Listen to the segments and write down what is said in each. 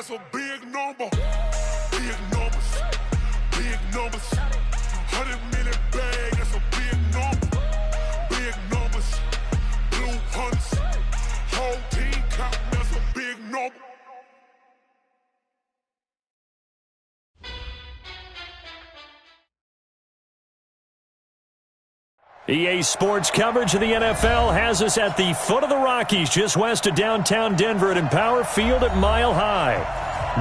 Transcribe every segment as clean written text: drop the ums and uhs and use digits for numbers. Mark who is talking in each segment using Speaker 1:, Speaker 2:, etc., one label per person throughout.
Speaker 1: That's a big number. Big numbers. Big numbers. 100 million bag. That's a big number. Big numbers. Blue hunts. Whole team count. That's a big number.
Speaker 2: EA Sports coverage of the NFL has us at the foot of the Rockies, just west of downtown Denver at Empower Field at Mile High.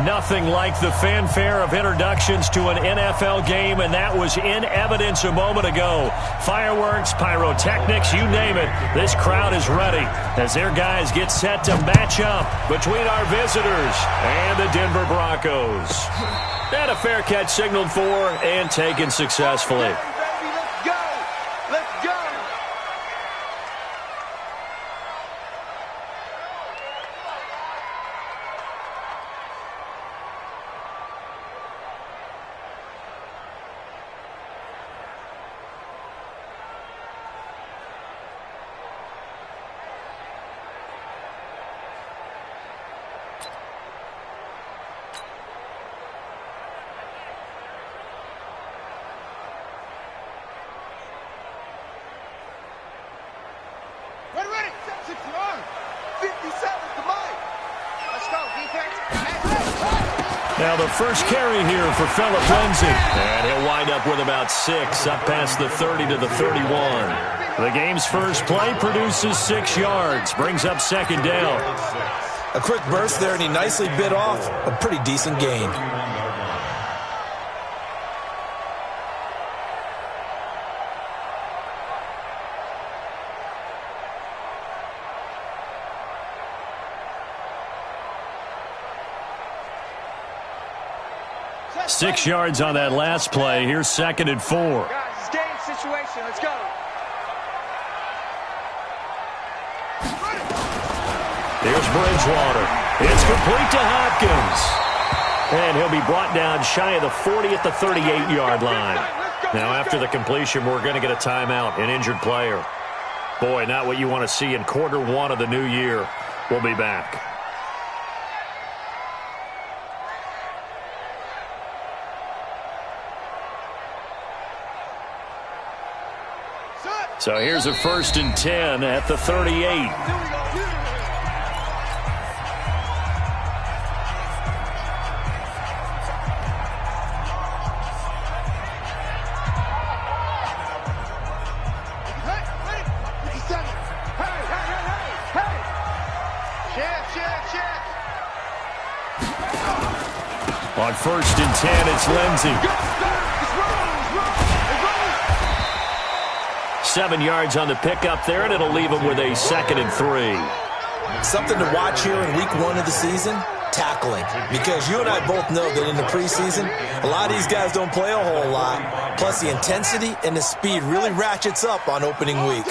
Speaker 2: Nothing like the fanfare of introductions to an NFL game, and that was in evidence a moment ago. Fireworks, pyrotechnics, you name it. This crowd is ready as their guys get set to match up between our visitors and the Denver Broncos. And a fair catch signaled for and taken successfully. Now the first carry here for Phillip Lindsay. And he'll wind up with about 6, up past the 30 to the 31. The game's first play produces 6 yards, brings up second down.
Speaker 3: A quick burst there, and he nicely bit off a pretty decent gain.
Speaker 2: Six yards on that last play. Here's 2nd and 4.
Speaker 4: Guys, it's game situation. Let's go.
Speaker 2: Here's Bridgewater. It's complete to Hopkins. And he'll be brought down shy of the 40 at the 38-yard line. Now, after the completion, we're going to get a timeout, an injured player. Boy, not what you want to see in quarter 1 of the new year. We'll be back. So here's a 1st and 10 at the 38. On 1st and 10, it's Lindsay. 7 yards on the pickup there, and it'll leave him with a 2nd and 3.
Speaker 3: Something to watch here in week 1 of the season, tackling. Because you and I both know that in the preseason, a lot of these guys don't play a whole lot. Plus, the intensity and the speed really ratchets up on opening week.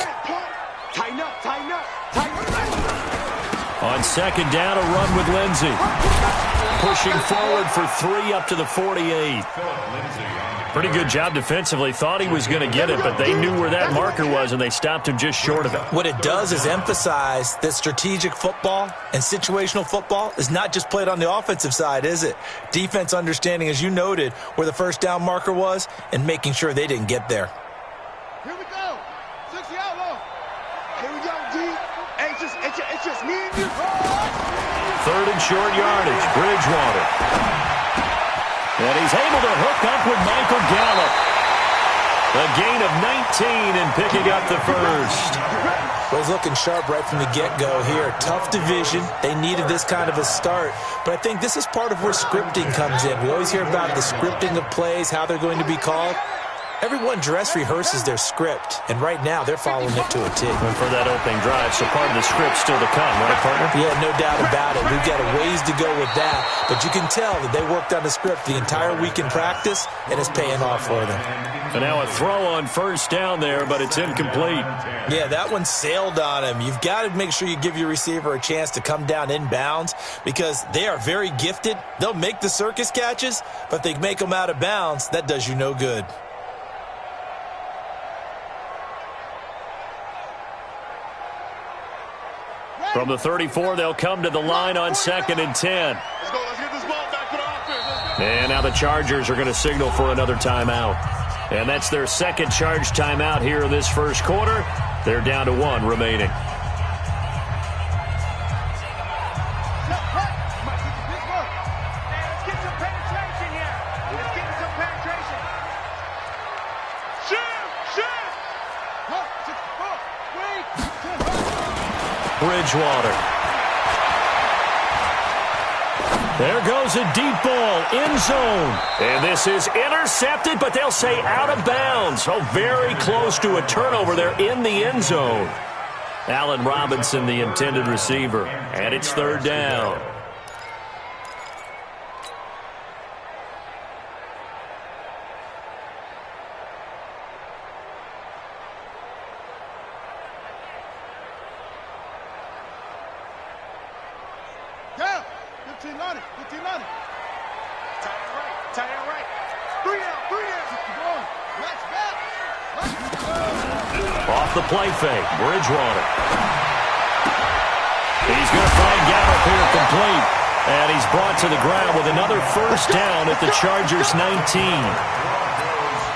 Speaker 4: Tighten up, tighten up, tighten up.
Speaker 2: On 2nd down, a run with Lindsay. Pushing forward for 3 up to the 48. Pretty good job defensively. Thought he was going to get it, but they knew where that marker was, and they stopped him just short of it.
Speaker 3: What it does is emphasize that strategic football and situational football is not just played on the offensive side, is it? Defense understanding, as you noted, where the first down marker was and making sure they didn't get there.
Speaker 4: Here we go. 60 outlaw. Here we go, D. Hey, it's just me and you.
Speaker 2: 3rd and short yardage. Bridgewater. And he's able to hook up with Michael Gallup. A gain of 19 and picking up the first.
Speaker 3: Well, he's looking sharp right from the get-go here. Tough division. They needed this kind of a start. But I think this is part of where scripting comes in. We always hear about the scripting of plays, how they're going to be called. Everyone dress rehearses their script, and right now they're following it to a T.
Speaker 2: And for that opening drive, so part of the script still to come, right, partner?
Speaker 3: Yeah, no doubt about it. We've got a ways to go with that, but you can tell that they worked on the script the entire week in practice, and it's paying off for them.
Speaker 2: And now a throw on 1st down there, but it's incomplete.
Speaker 3: Yeah, that one sailed on him. You've got to make sure you give your receiver a chance to come down inbounds because they are very gifted. They'll make the circus catches, but if they make them out of bounds, that does you no good.
Speaker 2: From the 34, they'll come to the line on 2nd and 10.
Speaker 1: Let's go. Let's get this
Speaker 2: And now the Chargers are going to signal for another timeout. And that's their second charge timeout here in this first quarter. They're down to 1 remaining. Bridgewater. There goes a deep ball, end zone. And this is intercepted, but they'll say out of bounds. Oh, very close to a turnover there in the end zone. Allen Robinson, the intended receiver. And it's 3rd down. Off the play fake, Bridgewater. He's going to find Gallup here complete. And he's brought to the ground with another first down at the Chargers' 19.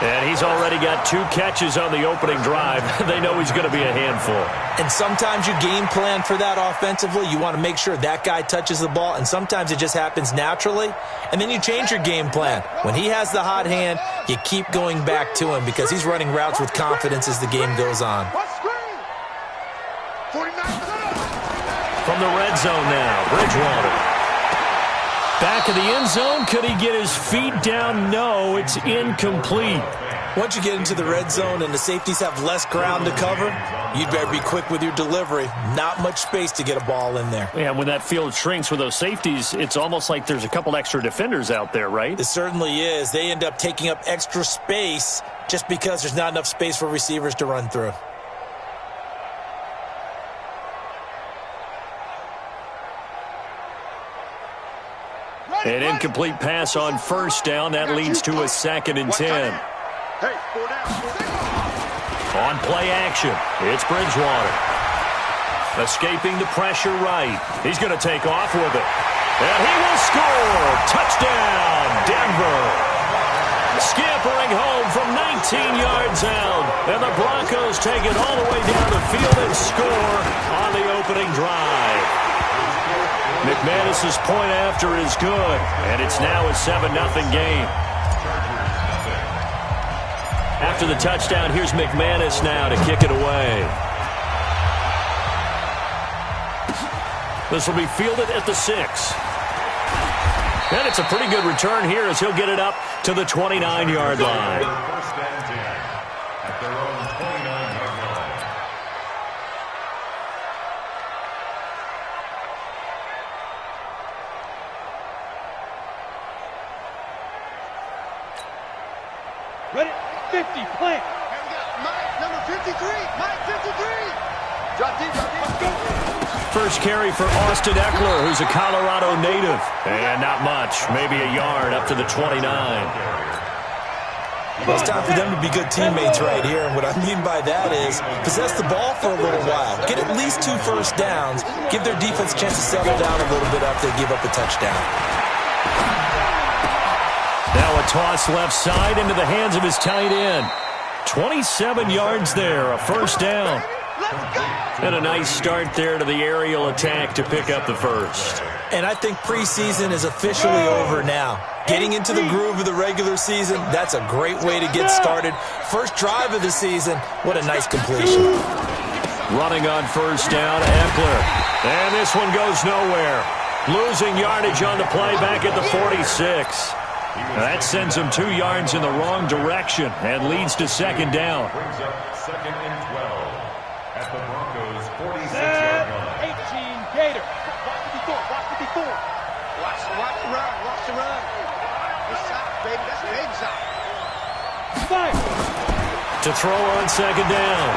Speaker 2: And he's already got 2 catches on the opening drive. They know he's going to be a handful.
Speaker 3: And sometimes you game plan for that offensively. You want to make sure that guy touches the ball, and sometimes it just happens naturally. And then you change your game plan. When he has the hot hand, you keep going back to him because he's running routes with confidence as the game goes on.
Speaker 2: From the red zone now, Bridgewater. Back of the end zone. Could he get his feet down? No, it's incomplete.
Speaker 3: Once you get into the red zone and the safeties have less ground to cover, you'd better be quick with your delivery. Not much space to get a ball in there.
Speaker 2: Yeah, when that field shrinks with those safeties, it's almost like there's a couple extra defenders out there, right?
Speaker 3: It certainly is. They end up taking up extra space just because there's not enough space for receivers to run through.
Speaker 2: An incomplete pass on first down. That leads to a 2nd and 10. On play action, it's Bridgewater. Escaping the pressure right. He's going to take off with it. And he will score. Touchdown, Denver. Scampering home from 19 yards out. And the Broncos take it all the way down the field and score on the opening drive. McManus's point after is good, and it's now a 7-0 game. After the touchdown, here's McManus now to kick it away. This will be fielded at the 6. And it's a pretty good return here as he'll get it up to the 29-yard line.
Speaker 5: Ready? 50, plant.
Speaker 4: Here we go. Mike, number 53. Mike, 53. Drop deep, let's go.
Speaker 2: First carry for Austin Eckler, who's a Colorado native. And not much, maybe a yard up to the 29.
Speaker 3: Well, it's time for them to be good teammates right here. And what I mean by that is possess the ball for a little while. Get at least 2 first downs. Give their defense a chance to settle down a little bit after they give up a touchdown.
Speaker 2: Now a toss left side into the hands of his tight end. 27 yards there, a first down. And a nice start there to the aerial attack to pick up the first.
Speaker 3: And I think preseason is officially over now. Getting into the groove of the regular season, that's a great way to get started. First drive of the season, what a nice completion.
Speaker 2: Running on first down, Eckler. And this one goes nowhere. Losing yardage on the play back at the 46. That sends him 2 yards in the wrong direction and leads to 2nd down.
Speaker 1: Brings up 2nd and 12 at the Broncos' 46-yard line.
Speaker 5: 18 Gator. Watch the before.
Speaker 4: Watch the run. Watch the run. Good shot, baby. That's a big shot.
Speaker 5: Fire.
Speaker 2: To throw on 2nd down,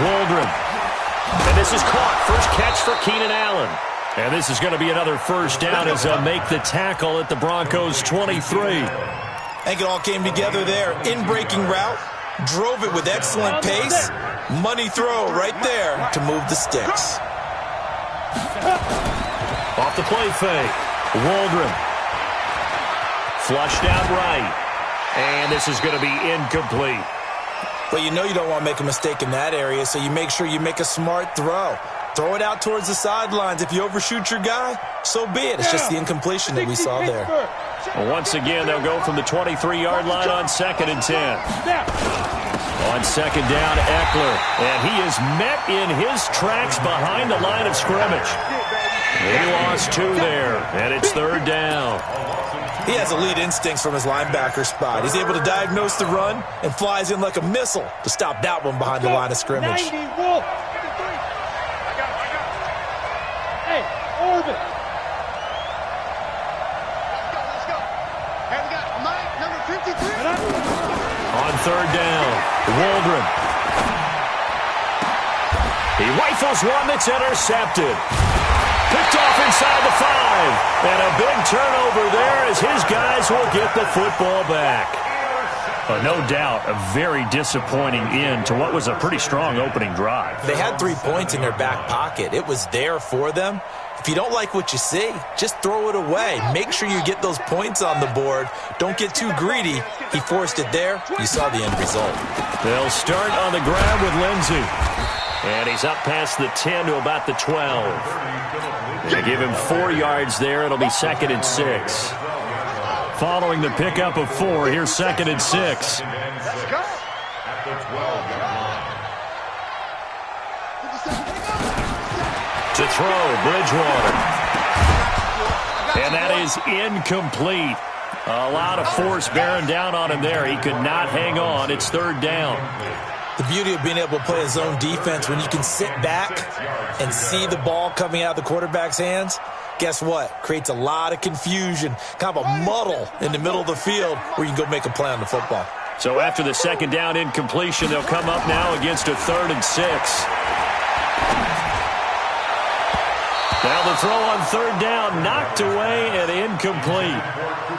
Speaker 2: Waldron. And this is caught. First catch for Keenan Allen. And this is going to be another first down as they'll make the tackle at the Broncos' 23.
Speaker 3: I think it all came together there. In-breaking route, drove it with excellent pace. Money throw right there to move the sticks.
Speaker 2: Off the play fake, Waldron. Flushed out right. And this is going to be incomplete.
Speaker 3: But you know you don't want to make a mistake in that area, so you make sure you make a smart throw. Throw it out towards the sidelines. If you overshoot your guy, so be it. It's just the incompletion that we saw there.
Speaker 2: Well, once again, they'll go from the 23-yard line on 2nd and 10. On 2nd down, Eckler. And he is met in his tracks behind the line of scrimmage. He lost 2 there, and it's 3rd down.
Speaker 3: He has elite instincts from his linebacker spot. He's able to diagnose the run and flies in like a missile to stop that one behind the line of scrimmage.
Speaker 5: 90, Wolf. Hey, Orbit.
Speaker 4: Let's go. Hey, we got Mike, number 53.
Speaker 2: On 3rd down, Waldron. He rifles one that's intercepted. Picked off inside the 5. And a big turnover there as his guys will get the football back. No doubt, a very disappointing end to what was a pretty strong opening drive.
Speaker 3: They had 3 points in their back pocket. It was there for them. If you don't like what you see, just throw it away. Make sure you get those points on the board. Don't get too greedy. He forced it there. You saw the end result.
Speaker 2: They'll start on the ground with Lindsey. And he's up past the 10 to about the 12. They give him 4 yards there. It'll be 2nd and 6. Following the pickup of 4, here's 2nd and 6. To throw, Bridgewater. And that is incomplete. A lot of force bearing down on him there. He could not hang on. It's 3rd down.
Speaker 3: The beauty of being able to play a zone defense when you can sit back and see the ball coming out of the quarterback's hands, guess what? Creates a lot of confusion, kind of a muddle in the middle of the field where you can go make a play on the football.
Speaker 2: So after the 2nd down incompletion, they'll come up now against a 3rd and 6. Now the throw on 3rd down, knocked away and incomplete.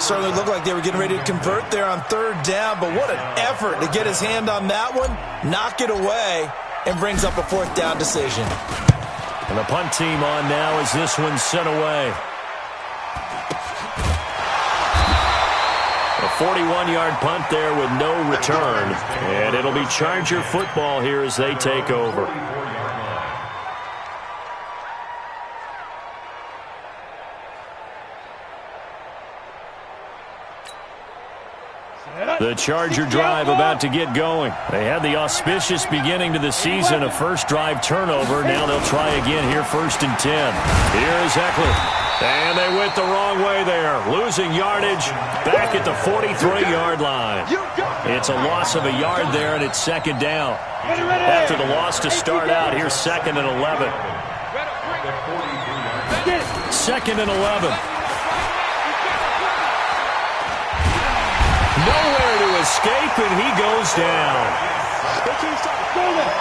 Speaker 3: Certainly looked like they were getting ready to convert there on 3rd down, but what an effort to get his hand on that one, knock it away, and brings up a 4th down decision.
Speaker 2: And the punt team on now as this one's sent away. A 41-yard punt there with no return, and it'll be Charger football here as they take over. The Charger drive about to get going. They had the auspicious beginning to the season, a first drive turnover. Now they'll try again here, 1st and 10. Here's Eckler. And they went the wrong way there, losing yardage back at the 43-yard line. It's a loss of a yard there, and it's 2nd down. After the loss to start out, here's 2nd and 11. 2nd and 11. Nowhere to escape, and he goes down.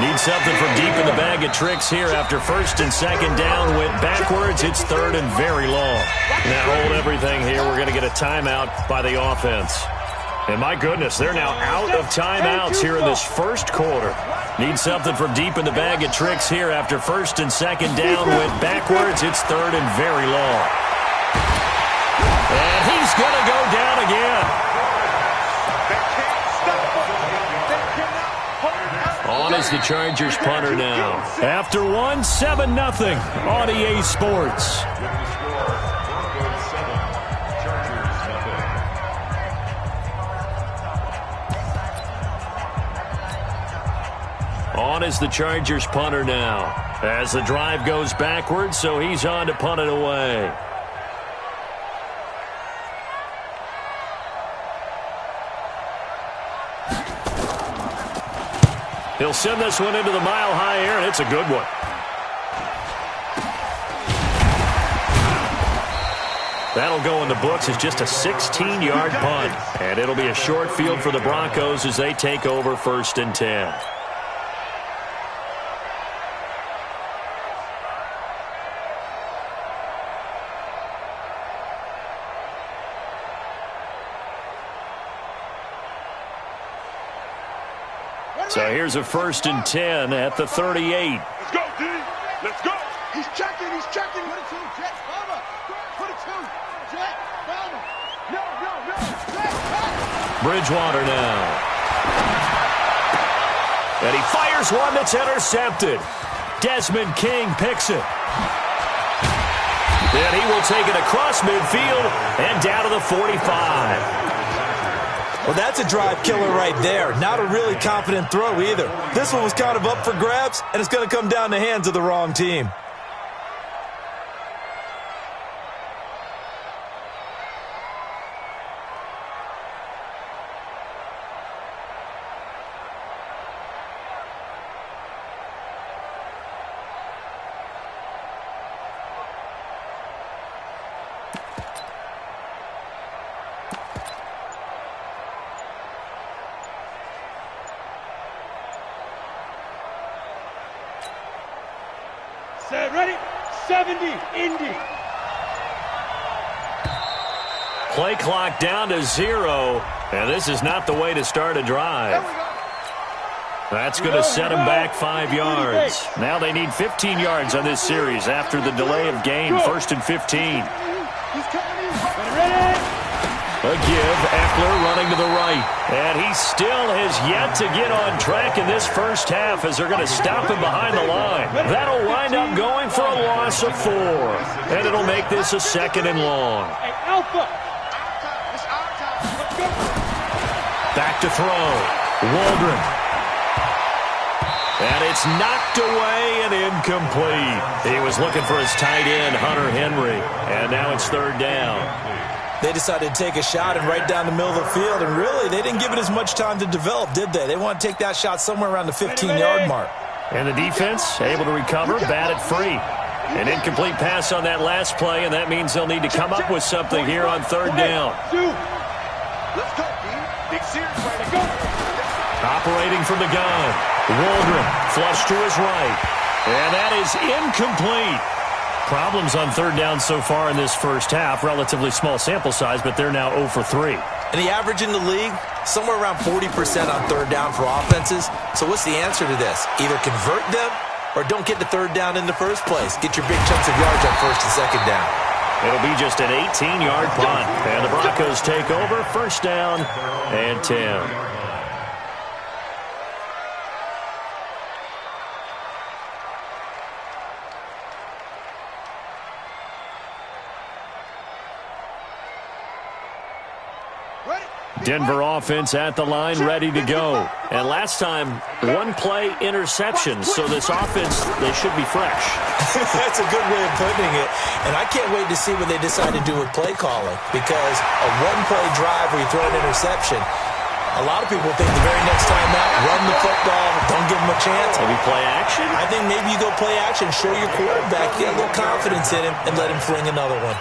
Speaker 2: Need something from deep in the bag of tricks here after 1st and 2nd down. Went backwards. It's 3rd and very long. Now hold everything here. We're going to get a timeout by the offense. And my goodness, they're now out of timeouts here in this first quarter. Need something from deep in the bag of tricks here after 1st and 2nd down. Went backwards. It's 3rd and very long. And he's going to go down again. On is the Chargers punter now. After one, 7-0 on EA Sports. On is the Chargers punter now. As the drive goes backwards, so he's on to punt it away. He'll send this one into the mile-high air, and it's a good one. That'll go in the books as just a 16-yard punt. And it'll be a short field for the Broncos as they take over 1st and 10. So here's a 1st and 10 at the 38.
Speaker 1: Let's go, D. Let's go.
Speaker 4: He's checking. 22, Jets, Bama. 22, Jets, Bama. No.
Speaker 2: Bridgewater now. And he fires one that's intercepted. Desmond King picks it. And he will take it across midfield and down to the 45.
Speaker 3: Well, that's a drive killer right there. Not a really confident throw either. This one was kind of up for grabs, and it's going to come down the hands of the wrong team.
Speaker 5: Set, ready, 70, Indy.
Speaker 2: Play clock down to 0, and this is not the way to start a drive. That's going to set them back 5 yards. Now they need 15 yards on this series after the delay of game, 1st and 15. A give, Eckler running to the right. And he still has yet to get on track in this first half as they're going to stop him behind the line. That'll wind up going for a loss of 4. And it'll make this a 2nd and long.
Speaker 5: Hey, Alpha.
Speaker 2: Back to throw. Waldron. And it's knocked away and incomplete. He was looking for his tight end, Hunter Henry. And now it's 3rd down.
Speaker 3: They decided to take a shot and right down the middle of the field, and really, they didn't give it as much time to develop, did they? They want to take that shot somewhere around the 15-yard mark.
Speaker 2: And the defense able to recover, batted free. An incomplete pass on that last play, and that means they'll need to come up with something here on 3rd down.
Speaker 4: Let's go, D. Big series right now.
Speaker 2: Operating from the gun. Waldron flush to his right. And that is incomplete. Problems on 3rd down so far in this first half. Relatively small sample size, but they're now 0 for 3.
Speaker 3: And the average in the league, somewhere around 40% on 3rd down for offenses. So what's the answer to this? Either convert them or don't get to 3rd down in the first place. Get your big chunks of yards on 1st and 2nd down.
Speaker 2: It'll be just an 18-yard punt. And the Broncos take over, 1st down and 10. Denver offense at the line, ready to go. And last time, 1-play interception. So this offense, they should be fresh.
Speaker 3: That's a good way of putting it. And I can't wait to see what they decide to do with play calling. Because a 1-play drive where you throw an interception, a lot of people think the very next time out, run the football, don't give them a chance.
Speaker 2: Maybe play action?
Speaker 3: I think maybe you go play action, show your quarterback, get a little confidence in him, and let him fling another one.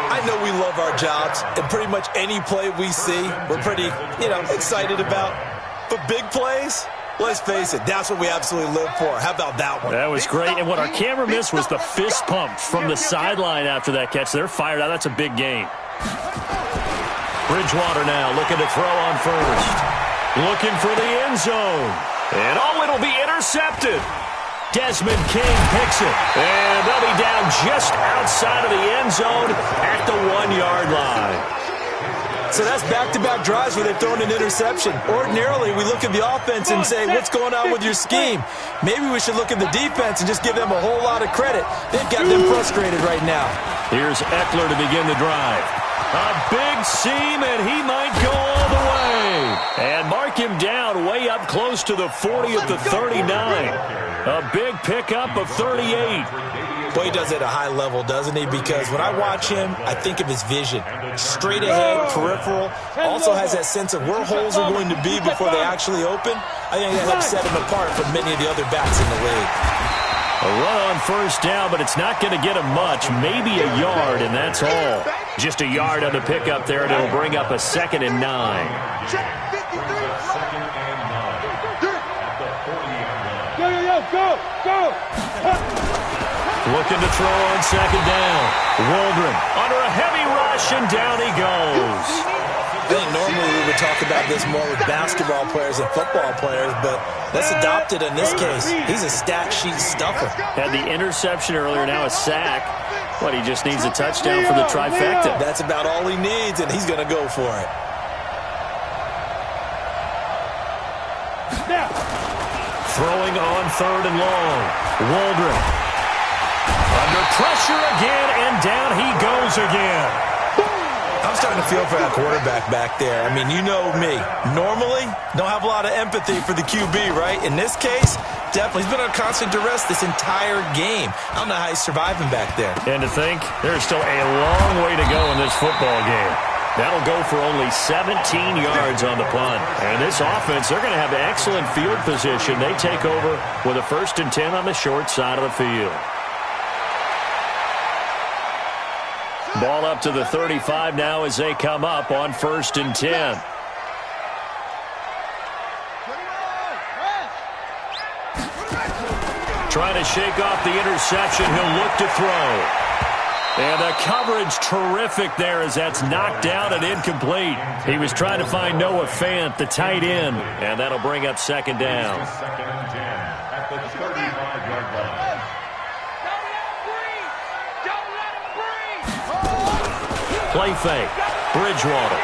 Speaker 3: I know we love our jobs, and pretty much any play we see, we're pretty, excited about. But big plays, let's face it, that's what we absolutely live for. How about that one?
Speaker 2: That was great, and what our camera missed was the fist pump from the sideline after that catch. They're fired out. That's a big gain. Bridgewater now looking to throw on 1st. Looking for the end zone. And, it'll be intercepted. Desmond King picks it. And they'll be down just outside of the end zone at the 1-yard line.
Speaker 3: So that's back-to-back drives where they've thrown an interception. Ordinarily, we look at the offense and say, what's going on with your scheme? Maybe we should look at the defense and just give them a whole lot of credit. They've got them frustrated right now.
Speaker 2: Here's Eckler to begin the drive. A big seam, and he might go all the way. And mark him down way up close to the 40 at the 39. A big pickup of 38.
Speaker 3: Boy, he does it at a high level, doesn't he? Because when I watch him, I think of his vision. Straight ahead, peripheral. Also has that sense of where holes are going to be before they actually open. I think that helps set him apart from many of the other backs in the league.
Speaker 2: A run on 1st down, but it's not going to get him much. Maybe a yard, and that's all. Just a yard on the pickup there, and it'll bring up a 2nd and 9.
Speaker 5: Go!
Speaker 2: Looking to throw on 2nd down. Waldron under a heavy rush, and down he goes.
Speaker 3: I think normally we would talk about this more with basketball players and football players, but let's adopt it in this case. He's a stat sheet stuffer.
Speaker 2: Had the interception earlier, now a sack. But he just needs a touchdown for the trifecta.
Speaker 3: That's about all he needs, and he's going to go for it.
Speaker 2: Throwing on 3rd and long. Waldron. Under pressure again, and down he goes again.
Speaker 3: I'm starting to feel for that quarterback back there. I mean, you know me. Normally, don't have a lot of empathy for the QB, right? In this case, definitely. He's been on constant duress this entire game. I don't know how he's surviving back there.
Speaker 2: And to think, there's still a long way to go in this football game. That'll go for only 17 yards on the punt. And this offense, they're going to have excellent field position. They take over with a 1st and 10 on the short side of the field. Ball up to the 35 now as they come up on 1st and 10. Trying to shake off the interception. He'll look to throw. And the coverage terrific there as that's knocked down and incomplete. He was trying to find Noah Fant, the tight end, and that'll bring up 2nd down. Play fake. Bridgewater.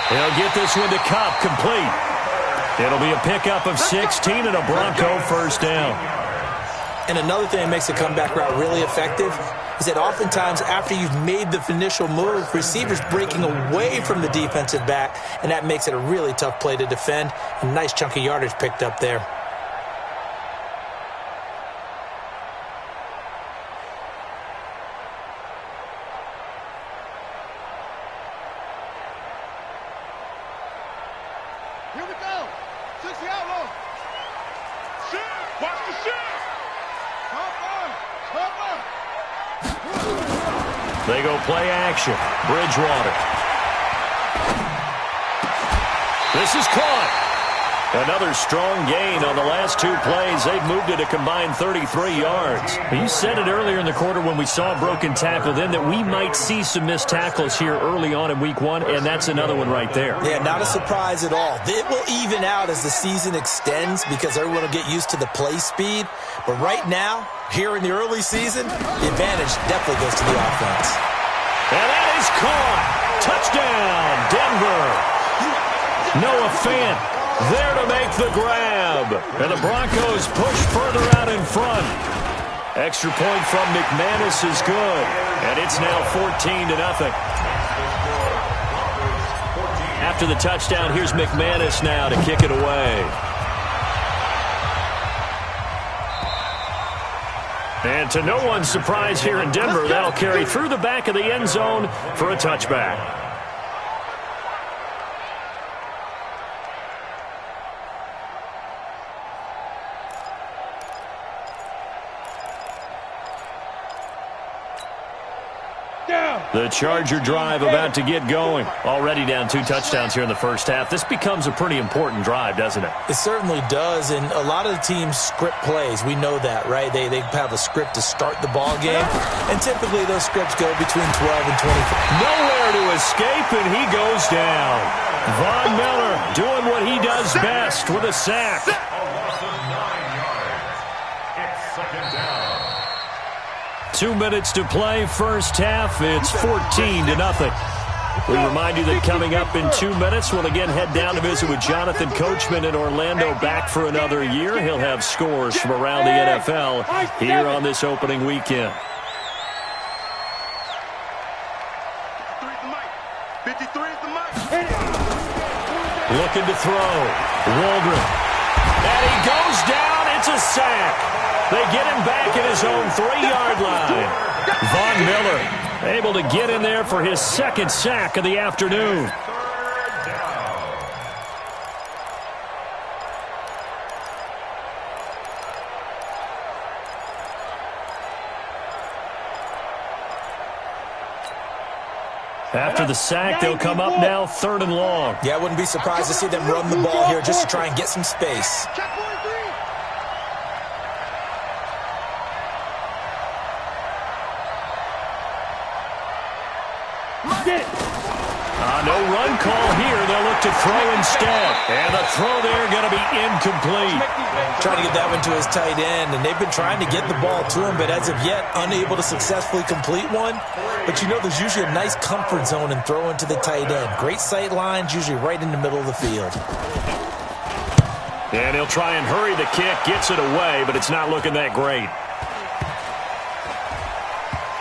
Speaker 2: He'll get this one to Cup, complete. It'll be a pickup of 16 and a Bronco 1st down.
Speaker 3: And another thing that makes the comeback route really effective is that oftentimes after you've made the initial move, receivers breaking away from the defensive back, and that makes it a really tough play to defend. A nice chunk of yardage picked up there.
Speaker 4: Here we go. 60 out low. Shift. Watch the shift. Cover.
Speaker 2: They go play action. Bridgewater. This is caught. Another strong gain on the last 2 plays. They've moved it a combined 33 yards. You said it earlier in the quarter when we saw a broken tackle then that we might see some missed tackles here early on in week 1, and that's another one right there.
Speaker 3: Yeah, not a surprise at all. It will even out as the season extends because everyone will get used to the play speed. But right now, here in the early season, the advantage definitely goes to the offense.
Speaker 2: And that is caught. Touchdown, Denver. Noah Fant there to make the grab. And the Broncos push further out in front. Extra point from McManus is good. And it's now 14-0. After the touchdown, here's McManus now to kick it away. And to no one's surprise here in Denver, that'll carry through the back of the end zone for a touchback. The Charger drive about to get going. Already down 2 touchdowns here in the first half. This becomes a pretty important drive, doesn't it?
Speaker 3: It certainly does, and a lot of the teams script plays. We know that, right? They have a script to start the ball game, and typically those scripts go between 12 and 24.
Speaker 2: Nowhere to escape, and he goes down. Von Miller doing what he does best with a sack. 2 minutes to play, first half. It's 14-0. We remind you that coming up in 2 minutes, we'll again head down to visit with Jonathan Coachman in Orlando, back for another year. He'll have scores from around the NFL here on this opening weekend.
Speaker 4: 53 is the mic.
Speaker 2: Looking to throw. Waldron. And he goes down. It's a sack. They get him back at his own 3-yard line. Von Miller able to get in there for his 2nd sack of the afternoon. After the sack, they'll come up now 3rd and long.
Speaker 3: Yeah, I wouldn't be surprised to see them run the ball here just to try and get some space.
Speaker 2: No run call here. They'll look to throw instead. And the throw there going to be incomplete.
Speaker 3: Trying to get that one to his tight end, and they've been trying to get the ball to him, but as of yet, unable to successfully complete one. But you know there's usually a nice comfort zone in throwing to the tight end. Great sight lines, usually right in the middle of the field.
Speaker 2: And he'll try and hurry the kick, gets it away, but it's not looking that great.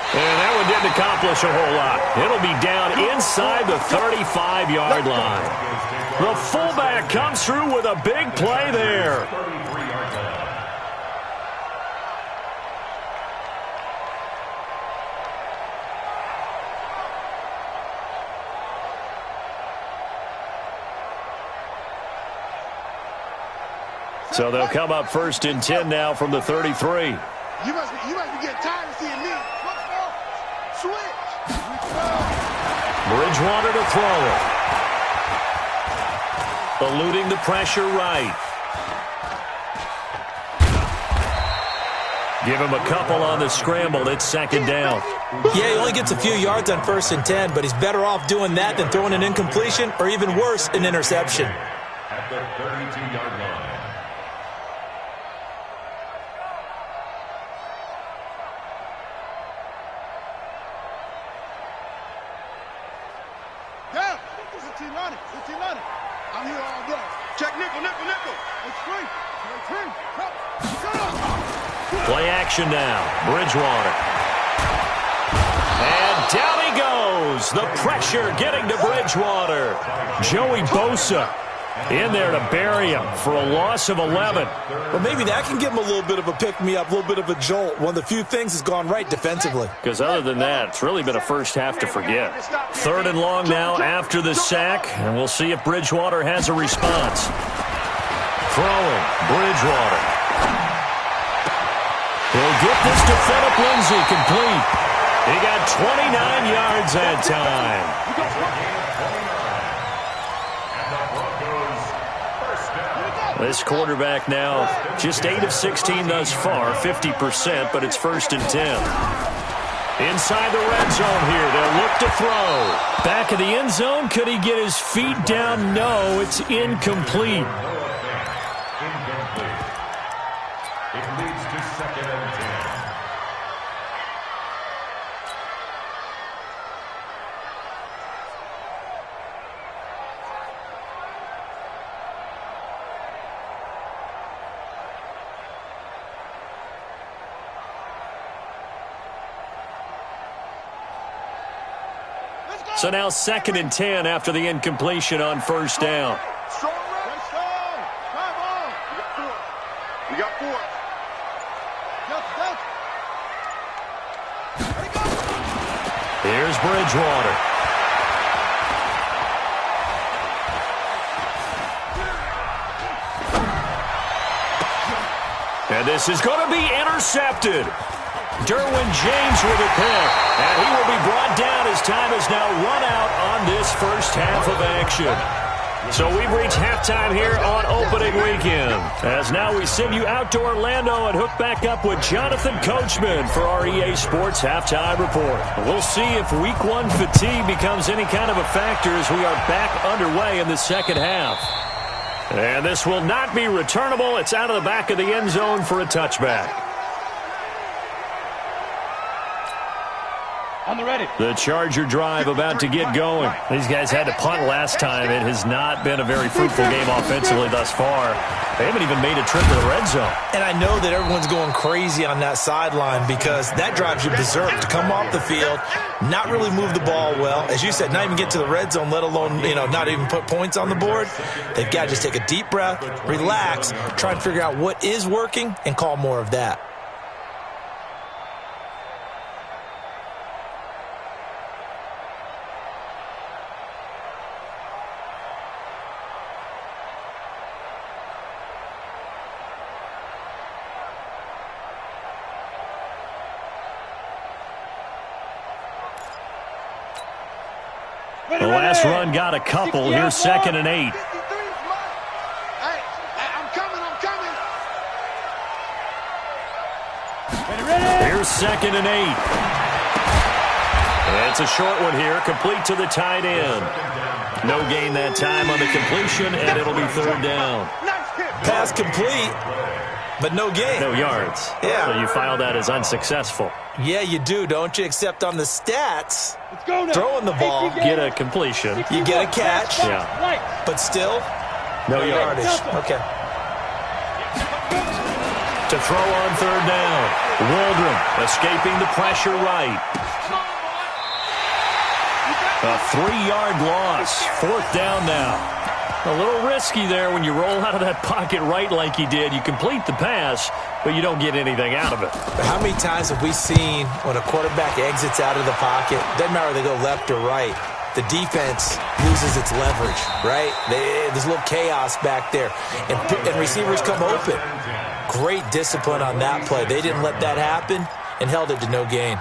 Speaker 2: And that one didn't accomplish a whole lot. It'll be down inside the 35-yard line. The fullback comes through with a big play there. So they'll come up 1st and 10 now from the 33.
Speaker 4: You must be getting tired of seeing me. Switch.
Speaker 2: Bridgewater to throw it. Eluding the pressure right. Give him a couple on the scramble. It's 2nd down.
Speaker 3: Yeah, he only gets a few yards on 1st and 10, but he's better off doing that than throwing an incompletion or even worse, an interception.
Speaker 1: At the 32-yard line.
Speaker 4: I'm here all day. Check nickel. It's free.
Speaker 2: Play action now. Bridgewater. And down he goes. The pressure getting to Bridgewater. Joey Bosa in there to bury him for a loss of 11.
Speaker 3: Well, maybe that can give him a little bit of a pick-me-up, a little bit of a jolt. One of the few things has gone right defensively.
Speaker 2: Because other than that, it's really been a first half to forget. 3rd and long now after the sack, and we'll see if Bridgewater has a response. Throwing, Bridgewater. He'll get this to Phillip Lindsay complete. He got 29 yards that time. This quarterback now just 8 of 16 thus far, 50%, but it's 1st and 10. Inside the red zone here, they'll look to throw. Back of the end zone, could he get his feet down? No, it's incomplete.
Speaker 1: It leads to 2nd and 10.
Speaker 2: So now 2nd and 10 after the incompletion on 1st down.
Speaker 4: We got 4.
Speaker 2: Here's Bridgewater. And this is going to be intercepted. Derwin James with a pick, and he will be brought down as time is now run out on this first half of action. So we've reached halftime here on opening weekend. As now we send you out to Orlando and hook back up with Jonathan Coachman for our EA Sports Halftime Report. We'll see if Week 1 fatigue becomes any kind of a factor as we are back underway in the second half. And this will not be returnable. It's out of the back of the end zone for a touchback.
Speaker 5: On the ready.
Speaker 2: The Charger drive about to get going. These guys had to punt last time. It has not been a very fruitful game offensively thus far. They haven't even made a trip to the red zone.
Speaker 3: And I know that everyone's going crazy on that sideline because that drives you berserk to come off the field, not really move the ball well. As you said, not even get to the red zone, let alone, not even put points on the board. They've got to just take a deep breath, relax, try and figure out what is working, and call more of that.
Speaker 2: The last run got a couple. Here's 2nd and 8.
Speaker 4: I'm coming.
Speaker 2: Here's 2nd and 8. It's a short one here, complete to the tight end. No gain that time on the completion, and it'll be 3rd down.
Speaker 3: Pass complete, but no gain.
Speaker 2: No yards.
Speaker 3: Yeah.
Speaker 2: So you file that as unsuccessful.
Speaker 3: Yeah, you do, don't you? Except on the stats,
Speaker 5: Let's go now.
Speaker 3: throwing the ball,
Speaker 2: Get a completion.
Speaker 3: you get a catch,
Speaker 2: Yeah.
Speaker 3: but still,
Speaker 2: No
Speaker 3: no
Speaker 2: yards.
Speaker 3: yardage. Okay.
Speaker 2: To throw on third down. Waldron escaping the pressure right. A 3-yard loss. Fourth down now. A little risky there when you roll out of that pocket right like he did. You complete the pass, but you don't get anything out of it.
Speaker 3: How many times have we seen when a quarterback exits out of the pocket, doesn't matter whether they go left or right, the defense loses its leverage, right? There's a little chaos back there, and receivers come open. Great discipline on that play. They didn't let that happen and held it to no gain.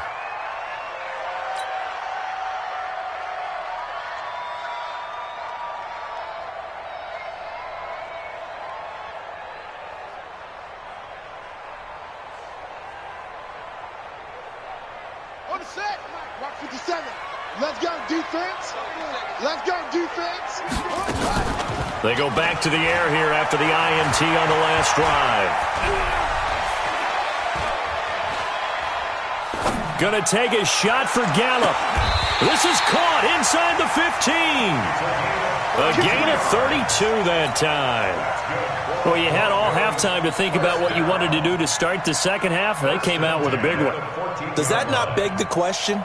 Speaker 4: On the set. Rock 57. Let's go, defense. Let's go, defense.
Speaker 2: They go back to the air here after the INT on the last drive. Gonna take a shot for Gallup. This is caught inside the 15. A gain of 32 that time. Well, you had all halftime to think about what you wanted to do to start the second half. They came out with a big one.
Speaker 3: Does that not beg the question?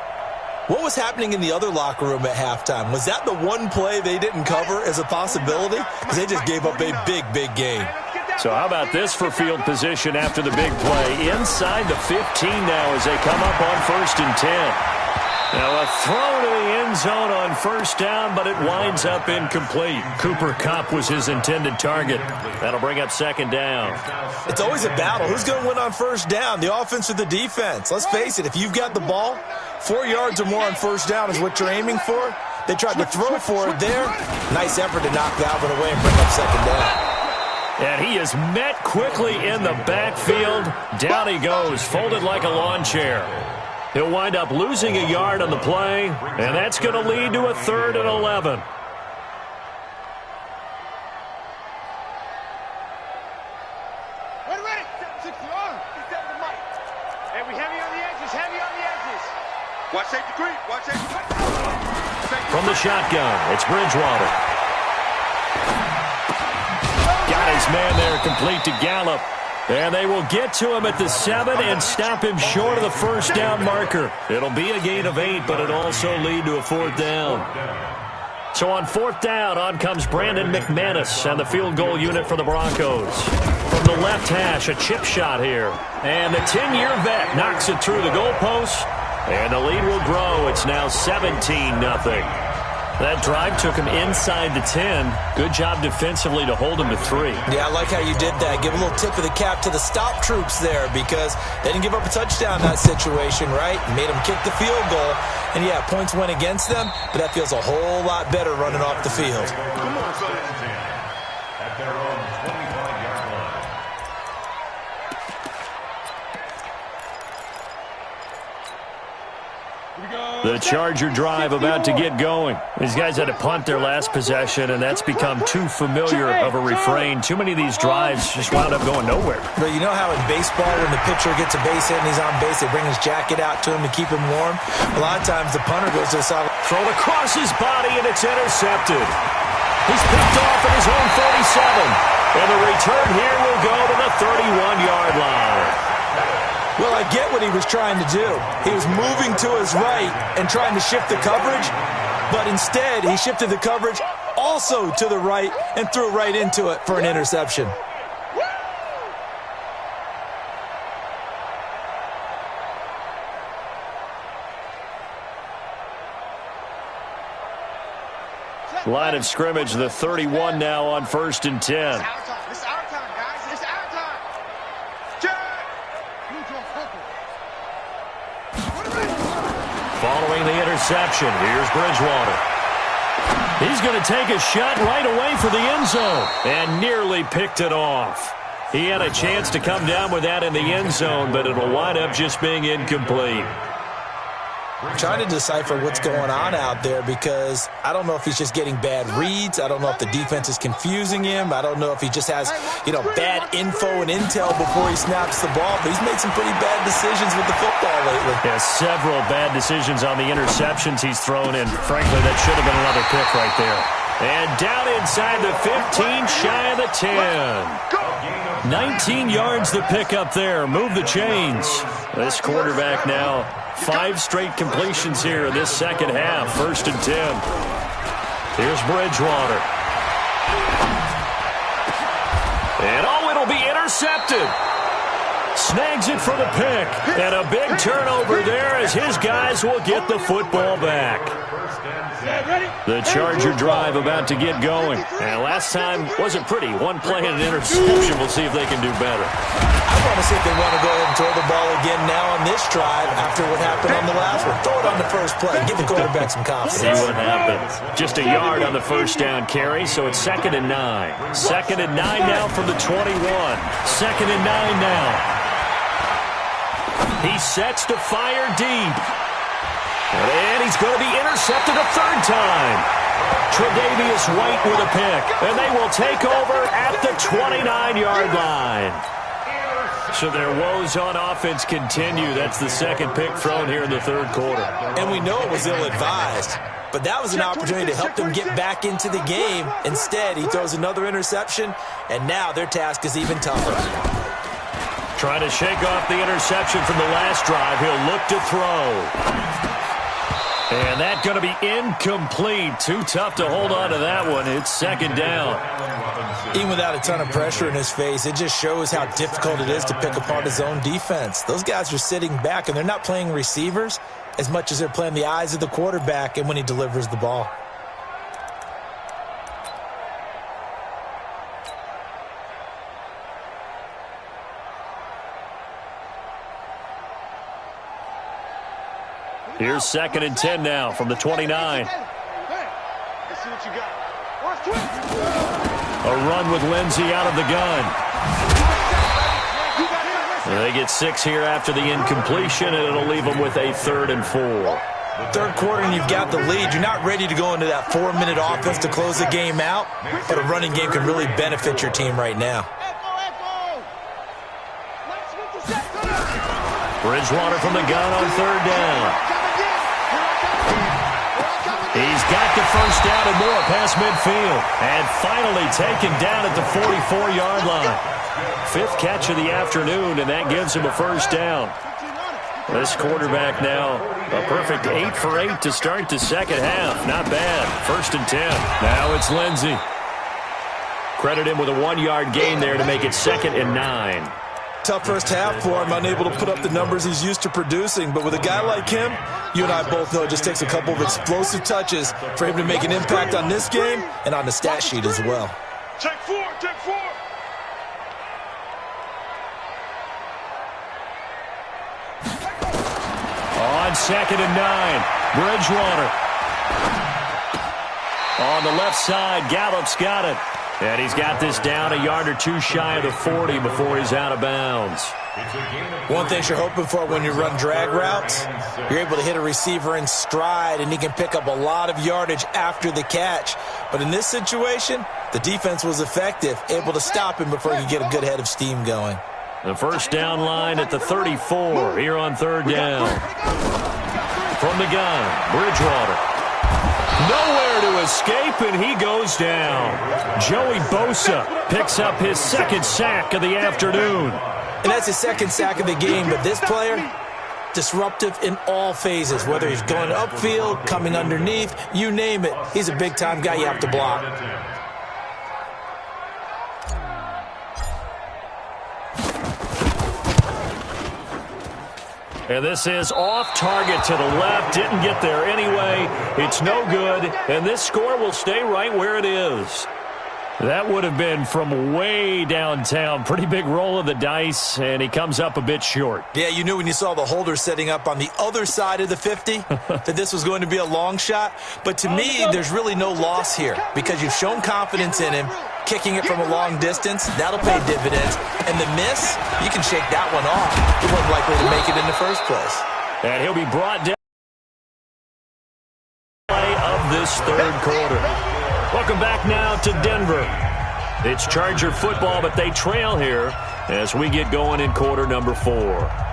Speaker 3: What was happening in the other locker room at halftime? Was that the one play they didn't cover as a possibility? Because they just gave up a big, big gain.
Speaker 2: So how about this for field position after the big play? Inside the 15 now as they come up on 1st and 10. Now a throw to the end zone on first down, but it winds up incomplete. Cooper Kupp was his intended target. That'll bring up 2nd down.
Speaker 3: It's always a battle. Who's going to win on first down, the offense or the defense? Let's face it, if you've got the ball, 4 yards or more on first down is what you're aiming for. They tried to throw for it there. Nice effort to knock Galvin away and bring up 2nd down.
Speaker 2: And he is met quickly in the backfield. Down he goes, folded like a lawn chair. He'll wind up losing a yard on the play, and that's going to lead to a 3rd and 11.
Speaker 4: Ready. 60 on.
Speaker 5: Hey, we heavy on the edges,
Speaker 4: Watch safety creep. Watch safety creep.
Speaker 2: From the shotgun, it's Bridgewater. Got his man there, complete to Gallup. And they will get to him at the 7 and stop him short of the first down marker. It'll be a gain of 8, but it'll also lead to a 4th down. So on 4th down, on comes Brandon McManus and the field goal unit for the Broncos. From the left hash, a chip shot here. And the 10-year vet knocks it through the goalpost. And the lead will grow. It's now 17-0. That drive took him inside the 10. Good job defensively to hold him to 3.
Speaker 3: Yeah, I like how you did that. Give a little tip of the cap to the stop troops there because they didn't give up a touchdown in that situation, right? Made them kick the field goal. And, yeah, points went against them, but that feels a whole lot better running off the field.
Speaker 1: At their own 25-yard line.
Speaker 2: The Charger drive about to get going. These guys had to punt their last possession, and that's become too familiar of a refrain. Too many of these drives just wound up going nowhere.
Speaker 3: But you know how in baseball, when the pitcher gets a base hit and he's on base, they bring his jacket out to him to keep him warm? A lot of times the punter goes to the side.
Speaker 2: Thrown across his body, and it's intercepted. He's picked off at his own 37. And the return here will go to the 31-yard line.
Speaker 3: Well, I get what he was trying to do. He was moving to his right and trying to shift the coverage, but instead he shifted the coverage also to the right and threw right into it for an interception.
Speaker 2: Line of scrimmage, the 31 now on 1st and 10.
Speaker 4: It's our time. It's our time, guys. It's our time.
Speaker 2: Following the interception, here's Bridgewater. He's going to take a shot right away for the end zone and nearly picked it off. He had a chance to come down with that in the end zone, but it'll wind up just being incomplete.
Speaker 3: I'm trying to decipher what's going on out there because I don't know if he's just getting bad reads. I don't know if the defense is confusing him. I don't know if he just has, bad info and intel before he snaps the ball. But he's made some pretty bad decisions with the football lately.
Speaker 2: Yeah, several bad decisions on the interceptions he's thrown in. Frankly, that should have been another pick right there. And down inside the 15, shy of the 10. 19 yards to pick up there. Move the chains. This quarterback now 5 straight completions here in this second half. 1st and 10. Here's Bridgewater. And it'll be intercepted. Snags it for the pick. And a big turnover there as his guys will get the football back. The Charger drive about to get going. And last time wasn't pretty. 1 play and an interception. We'll see if they can do better.
Speaker 3: I want to see if they want to go ahead and throw the ball again now on this drive after what happened on the last one. Throw it on the first play. Give the quarterback some confidence.
Speaker 2: See what happens. Just a yard on the first down carry, so it's 2nd and 9. 2nd and 9 now from the 21. 2nd and 9 now. He sets to fire deep. And he's going to be intercepted a 3rd time. Tre'Davious White with a pick. And they will take over at the 29-yard line. So their woes on offense continue. That's the 2nd pick thrown here in the 3rd quarter.
Speaker 3: And we know it was ill-advised. But that was an opportunity to help them get back into the game. Instead, he throws another interception. And now their task is even tougher.
Speaker 2: Trying to shake off the interception from the last drive. He'll look to throw. And that's going to be incomplete. Too tough to hold on to that one. It's 2nd down.
Speaker 3: Even without a ton of pressure in his face, it just shows how difficult it is to pick apart his own defense. Those guys are sitting back, and they're not playing receivers as much as they're playing the eyes of the quarterback and when he delivers the ball.
Speaker 2: Here's 2nd and 10 now from the 29.
Speaker 5: Let's see what you got.
Speaker 2: A run with Lindsey out of the gun. They get 6 here after the incompletion, and it'll leave them with a 3rd and 4.
Speaker 3: 3rd quarter, and you've got the lead. You're not ready to go into that 4-minute offense to close the game out, but a running game can really benefit your team right now.
Speaker 2: Bridgewater from the gun on 3rd down. He's got the first down and more past midfield. And finally taken down at the 44-yard line. 5th catch of the afternoon, and that gives him a first down. This quarterback now a perfect 8 for 8 to start the second half. Not bad. 1st and 10. Now it's Lindsey. Credit him with a 1-yard gain there to make it 2nd and 9.
Speaker 3: Tough first half for him, unable to put up the numbers he's used to producing. But with a guy like him, you and I both know it just takes a couple of explosive touches for him to make an impact on this game and on the stat sheet as well.
Speaker 5: Take 4, take 4.
Speaker 2: On 2nd and 9, Bridgewater. On the left side, Gallup's got it. And he's got this down a yard or 2 shy of the 40 before he's out of bounds.
Speaker 3: One thing you're hoping for when you run drag routes, you're able to hit a receiver in stride, and he can pick up a lot of yardage after the catch. But in this situation, the defense was effective, able to stop him before he could get a good head of steam going.
Speaker 2: The first down line at the 34 here on 3rd down. From the gun, Bridgewater. Nowhere to escape, and he goes down. Joey Bosa picks up his 2nd sack of the afternoon.
Speaker 3: And that's his 2nd sack of the game, but this player, disruptive in all phases, whether he's going upfield, coming underneath, you name it. He's a big-time guy you have to block.
Speaker 2: And this is off target to the left. Didn't get there anyway. It's no good. And this score will stay right where it is. That would have been from way downtown. Pretty big roll of the dice, and he comes up a bit short.
Speaker 3: Yeah, you knew when you saw the holder setting up on the other side of the 50 that this was going to be a long shot. But to me, there's really no loss here because you've shown confidence in him. Kicking it from a long distance, that'll pay dividends. And the miss, you can shake that one off. He wasn't likely to make it in the first place.
Speaker 2: And he'll be brought down play of this 3rd quarter. Welcome back now to Denver. It's Charger football, but they trail here as we get going in quarter number 4.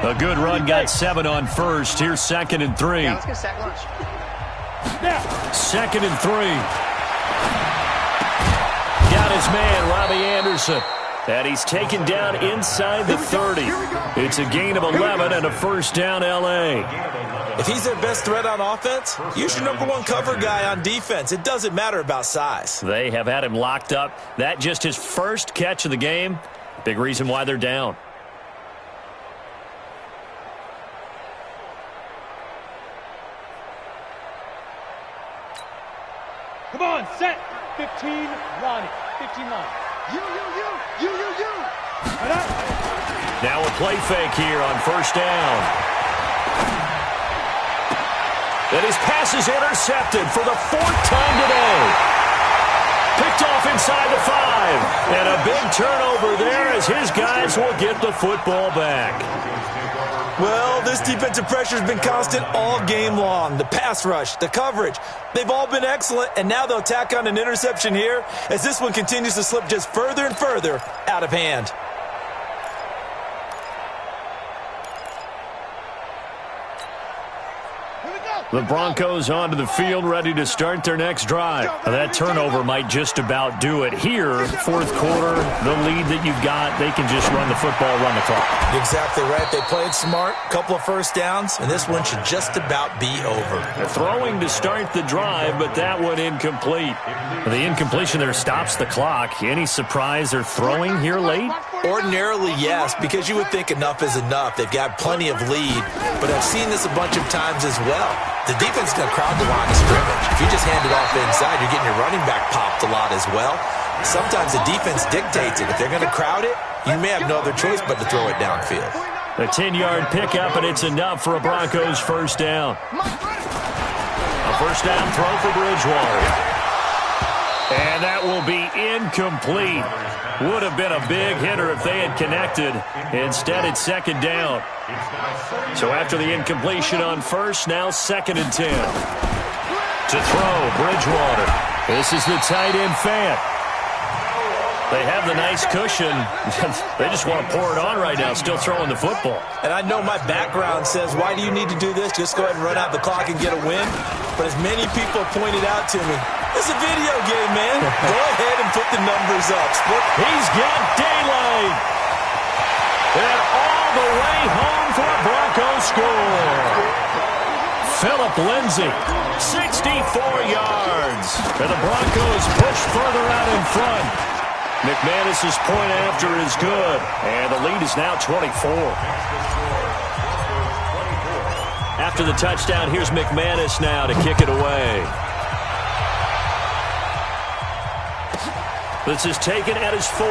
Speaker 2: A good run, got 7 on first. Here's 2nd and 3.
Speaker 5: Yeah, let's get sack lunch.
Speaker 2: 2nd and 3. Got his man, Robbie Anderson. And he's taken down inside the 30. It's a gain of 11 and a first down, L.A.
Speaker 3: If he's their best threat on offense, use your #1 cover guy on defense. It doesn't matter about size.
Speaker 2: They have had him locked up. That just his first catch of the game. Big reason why they're down.
Speaker 6: Come on, set. 15, Ronnie. 15 line.
Speaker 4: You.
Speaker 2: Now a play fake here on first down. And his pass is intercepted for the 4th time today. Picked off inside the 5. And a big turnover there as his guys will get the football back.
Speaker 3: Well, this defensive pressure has been constant all game long. The pass rush, the coverage, they've all been excellent, and now they'll tack on an interception here as this one continues to slip just further and further out of hand.
Speaker 2: The Broncos onto the field, ready to start their next drive. That turnover might just about do it. Here, 4th quarter, the lead that you've got, they can just run the football, run the clock.
Speaker 3: Exactly right. They played smart, couple of first downs, and this one should just about be over.
Speaker 2: They're throwing to start the drive, but that one incomplete. The incompletion there stops the clock. Any surprise they're throwing here late?
Speaker 3: Ordinarily, yes, because you would think enough is enough. They've got plenty of lead, but I've seen this a bunch of times as well. The defense is going to crowd the line of scrimmage. If you just hand it off inside, you're getting your running back popped a lot as well. Sometimes the defense dictates it. If they're going to crowd it, you may have no other choice but to throw it downfield.
Speaker 2: A 10-yard pickup, and it's enough for a Broncos first down. A first down throw for Bridgewater. And that will be incomplete. Would have been a big hitter if they had connected. Instead, it's 2nd down. So after the incompletion on first, now 2nd and 10. To throw, Bridgewater. This is the tight end Fant. They have the nice cushion. They just want to pour it on right now, still throwing the football.
Speaker 3: And I know my background says, why do you need to do this? Just go ahead and run out the clock and get a win. But as many people pointed out to me, it's a video game, man. Go ahead and put the numbers up.
Speaker 2: He's got daylight. And all the way home for a Broncos score. Phillip Lindsay, 64 yards. And the Broncos push further out in front. McManus's point after is good. And the lead is now 24. After the touchdown, here's McManus now to kick it away. This is taken at his 4.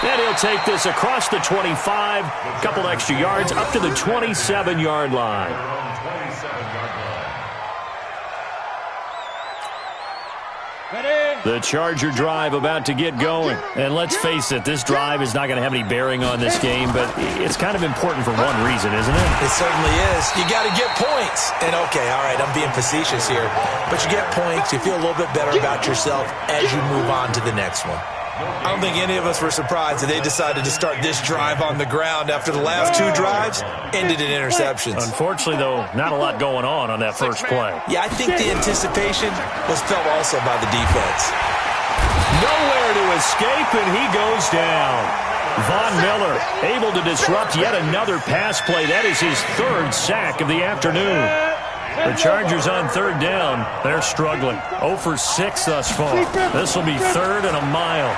Speaker 2: And he'll take this across the 25. A couple extra yards up to the 27-yard line. The Charger drive about to get going. And let's face it, this drive is not going to have any bearing on this game, but it's kind of important for one reason, isn't it?
Speaker 3: It certainly is. You got to get points. And okay, all right, I'm being facetious here, but you get points, you feel a little bit better about yourself as you move on to the next one. I don't think any of us were surprised that they decided to start this drive on the ground after the last 2 drives ended in interceptions.
Speaker 2: Unfortunately, though, not a lot going on that first play.
Speaker 3: Yeah, I think the anticipation was felt also by the defense.
Speaker 2: Nowhere to escape, and he goes down. Von Miller able to disrupt yet another pass play. That is his 3rd sack of the afternoon. The Chargers on 3rd down. They're struggling. 0 for 6 thus far. This will be 3rd and a mile.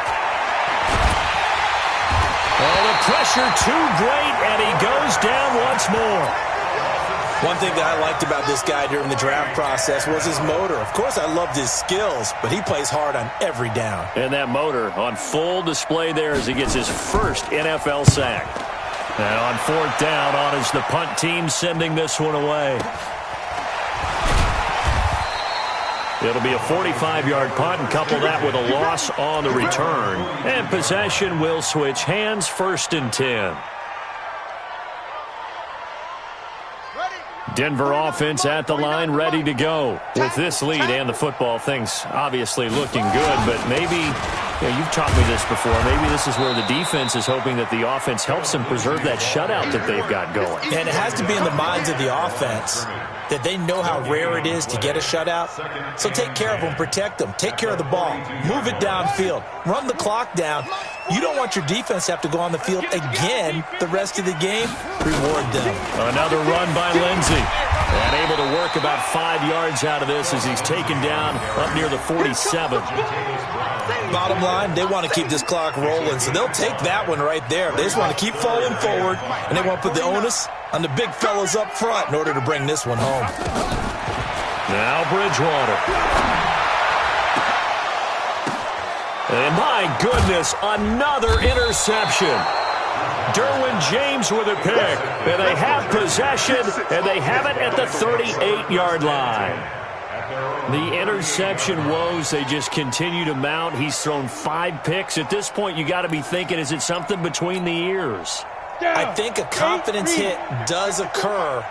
Speaker 2: Oh, the pressure too great, and he goes down once more.
Speaker 3: One thing that I liked about this guy during the draft process was his motor. Of course, I loved his skills, but he plays hard on every down.
Speaker 2: And that motor on full display there as he gets his first NFL sack. And on 4th down, on is the punt team sending this one away. It'll be a 45-yard punt, and couple that with a loss on the return. And possession will switch hands, 1st and 10. Denver offense at the line, ready to go. With this lead and the football, things obviously looking good, but maybe, you've taught me this before, maybe this is where the defense is hoping that the offense helps them preserve that shutout that they've got going.
Speaker 3: And it has to be in the minds of the offense that they know how rare it is to get a shutout. So take care of them, protect them, take care of the ball, move it downfield, run the clock down. You don't want your defense to have to go on the field again the rest of the game. Reward them.
Speaker 2: Another run by Lindsey. And able to work about 5 yards out of this as he's taken down up near the 47.
Speaker 3: Bottom line, they want to keep this clock rolling, so they'll take that one right there. They just want to keep falling forward, and they want to put the onus on the big fellas up front in order to bring this one home.
Speaker 2: Now Bridgewater. And my goodness, another interception. Derwin James with a pick. And they have possession, and they have it at the 38-yard line. The interception woes, they just continue to mount. He's thrown 5 picks. At this point, you got to be thinking, is it something between the ears?
Speaker 3: I think a confidence hit does occur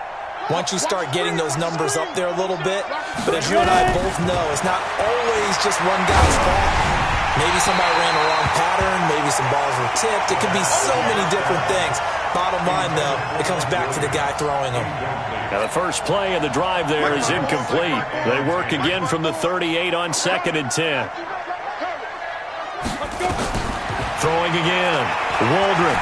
Speaker 3: once you start getting those numbers up there a little bit. But as you and I both know, it's not always just one guy's fault. Maybe somebody ran the wrong pattern. Maybe some balls were tipped. It could be so many different things. Bottom line, though, it comes back to the guy throwing them.
Speaker 2: Now, the first play of the drive there is incomplete. They work again from the 38 on 2nd and 10. Throwing again. Waldron.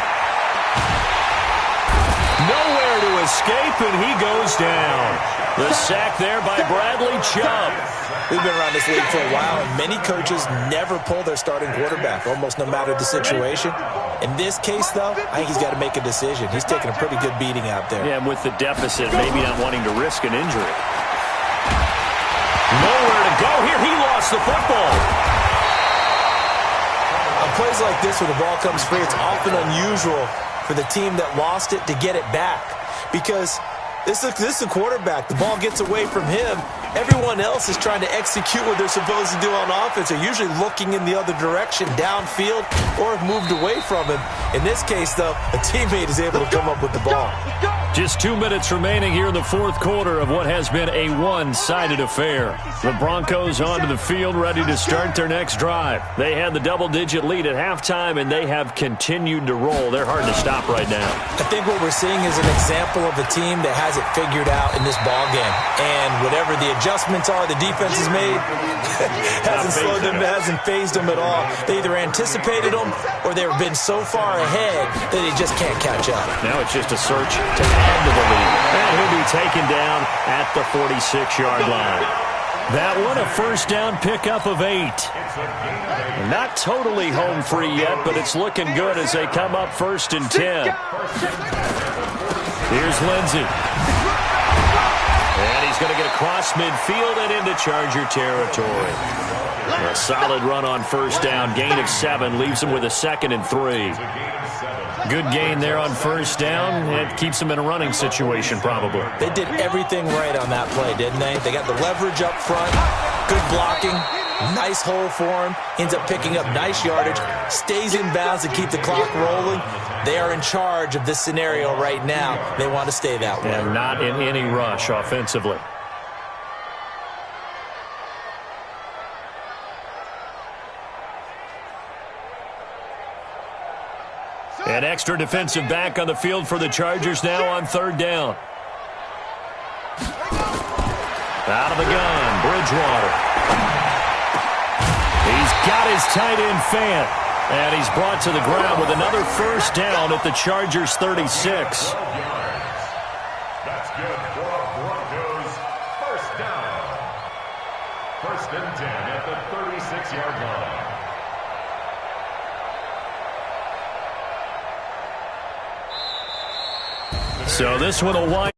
Speaker 2: Nowhere to escape, and he goes down. The sack there by Bradley Chubb.
Speaker 3: We've been around this league for a while, and many coaches never pull their starting quarterback, almost no matter the situation. In this case, though, I think he's got to make a decision. He's taking a pretty good beating out there.
Speaker 2: Yeah, and with the deficit, maybe not wanting to risk an injury. Nowhere to go here. He lost the football.
Speaker 3: On plays like this, when the ball comes free, it's often unusual for the team that lost it to get it back, because this is a quarterback. The ball gets away from him. Everyone else is trying to execute what they're supposed to do on offense. They're usually looking in the other direction, downfield, or have moved away from him. In this case, though, a teammate is able to come up with the ball.
Speaker 2: Just 2 minutes remaining here in the 4th quarter of what has been a one-sided affair. The Broncos onto the field, ready to start their next drive. They had the double-digit lead at halftime, and they have continued to roll. They're hard to stop right now.
Speaker 3: I think what we're seeing is an example of a team that has it figured out in this ballgame. And whatever the adjustments are the defense has made, hasn't slowed them, hasn't phased them at all. They either anticipated them or they've been so far ahead that they just can't catch up.
Speaker 2: Now it's just a search to add to the lead. And he'll be taken down at the 46-yard line. That one, a first down pickup of 8. Not totally home free yet, but it's looking good as they come up 1st and 10. Here's Lindsey. And he's going to get across midfield and into Charger territory. A solid run on first down. Gain of 7 leaves him with a 2nd and 3. Good gain there on first down. It keeps them in a running situation probably.
Speaker 3: They did everything right on that play, didn't they? They got the leverage up front, good blocking, nice hole for him, ends up picking up nice yardage, stays in bounds to keep the clock rolling. They are in charge of this scenario right now. They want to stay that way.
Speaker 2: And not in any rush offensively. An extra defensive back on the field for the Chargers now on 3rd down. Out of the gun, Bridgewater. He's got his tight end Fant. And he's brought to the ground with another first down at the Chargers' 36.
Speaker 7: That's good for Broncos. First down. 1st and 10 at the 36-yard line.
Speaker 2: So this one will wind